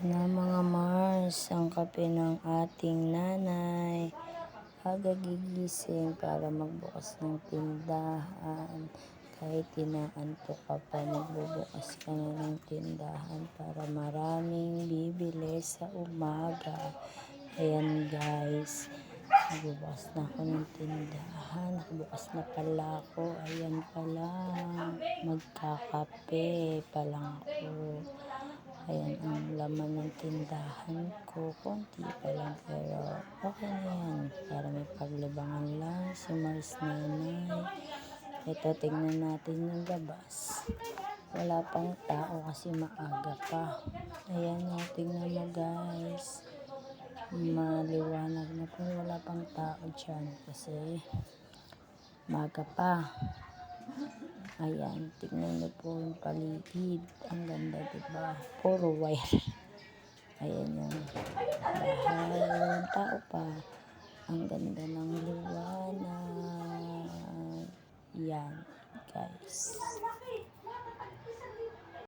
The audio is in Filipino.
Na mga Mars, ang kape ng ating nanay. Aga gigising para magbukas ng tindahan. Kahit inaantok ka pa, magbubukas ka na ng tindahan para maraming bibili sa umaga. Ayan guys, nagbubukas na ako ng tindahan. Nakabukas na pala ako. Ayan pala, magkakape pa lang ako. Ayan ang laman ng tindahan ko. Konti pa lang pero okay na yan. Para may paglibangan lang si Mars nanay. Ito, tingnan natin yung labas. Wala pang tao kasi maaga pa. Ayan o, tingnan mo guys. Maliwanag na po. Wala pang tao dyan kasi maaga pa. Ayan, tingnan niyo po yung paligid. Ang ganda, diba? Puro wire. Ayan yung bahay. Walang tao pa. Ang ganda ng liwanag. Yan, guys.